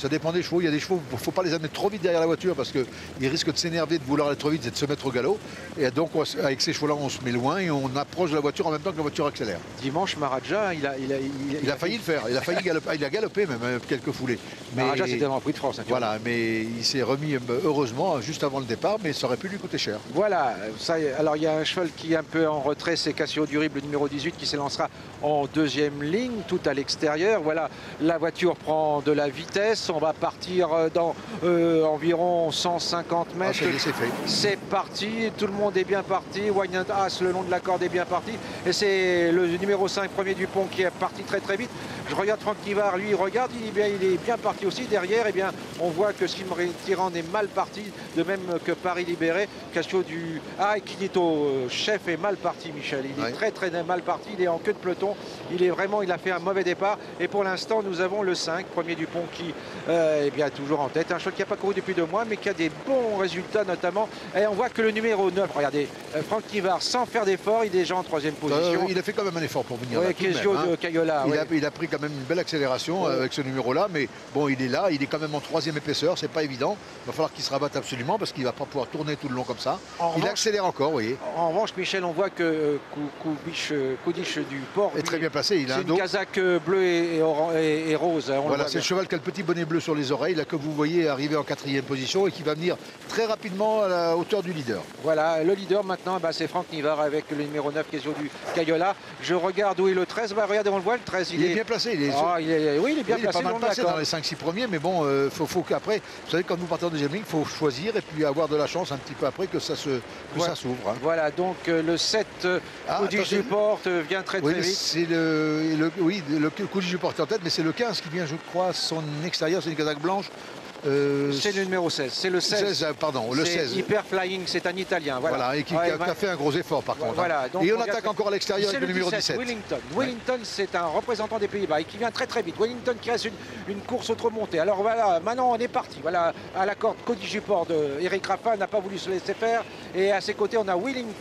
Ça dépend des chevaux. Il y a des chevaux, il ne faut pas les amener trop vite derrière la voiture parce qu'ils risquent de s'énerver, de vouloir aller trop vite et de se mettre au galop. Et donc, avec ces chevaux-là, on se met loin et on approche de la voiture en même temps que la voiture accélère. Dimanche, Maharaja, il a failli le faire. Il a failli galoper. Il a galopé même quelques foulées. Maharaja, c'était dans le Prix de France. Voilà, mais il s'est remis heureusement juste avant le départ, mais ça aurait pu lui coûter cher. Voilà. Ça, alors, il y a un cheval qui est un peu en retrait, c'est Cassio Durible, le numéro 18, qui s'élancera en deuxième ligne, tout à l'extérieur. Voilà, la voiture prend de la vitesse. On va partir dans environ 150 mètres. C'est parti. Tout le monde est bien parti. Wayne Haas, le long de la corde, est bien parti. Et c'est le numéro 5, Premier Dupont, qui est parti très très vite. Je regarde Franck Nivard, lui, il regarde, il est bien parti aussi. Derrière, eh bien, on voit que Simri Tyran est mal parti, de même que Paris Libéré. Cassio du... Ah, Quinito, chef, est mal parti, Michel. Il est très très mal parti, il est en queue de peloton. Il a fait un mauvais départ. Et pour l'instant, nous avons le 5, Premier Dupont, qui est bien toujours en tête. Un cheval qui n'a pas couru depuis 2 mois, mais qui a des bons résultats, notamment. Et on voit que le numéro 9, regardez, Franck Nivard, sans faire d'effort, il est déjà en 3e position. Il a fait quand même un effort pour venir. Ouais, Cassio de Cayola. Il a pris quand même une belle accélération avec ce numéro-là, mais bon, il est là, il est quand même en 3e épaisseur, c'est pas évident. Il va falloir qu'il se rabatte absolument parce qu'il va pas pouvoir tourner tout le long comme ça. Il accélère encore, vous voyez. En revanche, Michel, on voit que Koudish du Port est très bien placé. Il a une casaque bleue et rose. Voilà, c'est le cheval qui a le petit bonnet bleu sur les oreilles, là, que vous voyez arriver en 4e position et qui va venir très rapidement à la hauteur du leader. Voilà, le leader maintenant, c'est Franck Nivard avec le numéro 9, Cassio du Cayola. Je regarde où est le 13. Regardez, on le voit, le 13. Il est bien placé. Oui, il est bien placé. Pas mal placé dans les 5-6 premiers, mais bon, faut qu'après, vous savez, quand vous partez en deuxième ligne, il faut choisir et puis avoir de la chance un petit peu après que ça s'ouvre. Hein. Voilà, donc le 7, Koudish du Port vient très vite. C'est le Koudish du Port en tête, mais c'est le 15 qui vient, je crois, son extérieur, c'est une casaque blanche. C'est le numéro 16. C'est le 16. Pardon, le 16. Hyper Flying, c'est un Italien. Voilà, et qui a fait un gros effort par contre. Voilà, donc et on attaque encore à l'extérieur avec le numéro 17. Wellington. Wellington, c'est un représentant des Pays-Bas et qui vient très très vite. Wellington qui reste une course autre montée. Alors voilà, maintenant on est parti. Voilà, à la corde, Koudish du Port de Eric Raffin n'a pas voulu se laisser faire. Et à ses côtés, on a Wellington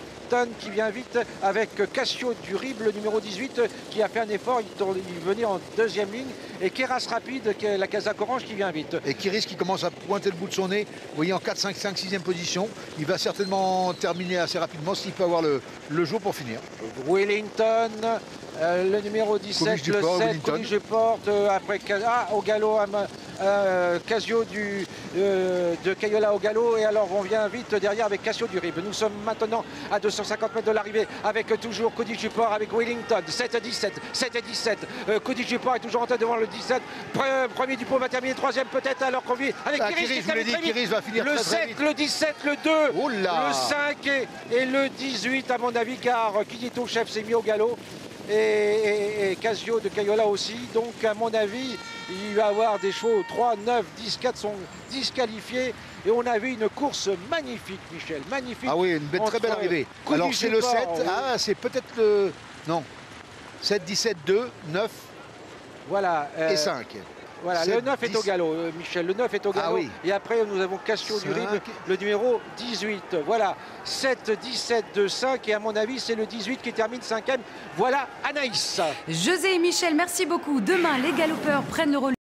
qui vient vite avec Cassio Durible, le numéro 18, qui a fait un effort. Il venait en 2e ligne. Et Keras Rapide, la casaque orange, qui vient vite. Et qui risque, qui commence à pointer le bout de son nez. Vous voyez, en 4, 5, 5, 6e position. Il va certainement terminer assez rapidement s'il peut avoir le jour pour finir. Wellington, le numéro 17, le 7, Koudish du Port, après au galop, Cassio de Cayola au galop. Et alors on vient vite derrière avec Cassio Durible. Nous sommes maintenant à 250 mètres de l'arrivée avec toujours Koudish du Port avec Wellington. 7-17, 7-17. Koudish du Port est toujours en tête devant le 17. Premier Dupont va terminer 3e peut-être, alors qu'on vit avec Kiris va finir le 7, le 17, le 2, le 5 et le 18 à mon avis, car Quinito chef s'est mis au galop. Et Cassio de Cayola aussi. Donc à mon avis, il va y avoir des chevaux 3, 9, 10, 4 sont disqualifiés. Et on a vu une course magnifique, Michel, magnifique. Ah oui, une très belle arrivée. Alors c'est le 7, c'est peut-être le... Non, 7, 17, 2, 9 voilà, et 5. Voilà, 7, le 9 est au galop, Michel, le 9 est au galop. Oui. Et après, nous avons Cassio Durible, le numéro 18. Voilà, 7, 17, 2, 5. Et à mon avis, c'est le 18 qui termine 5e. Voilà, Anaïs. José et Michel, merci beaucoup. Demain, les galopeurs prennent le relais.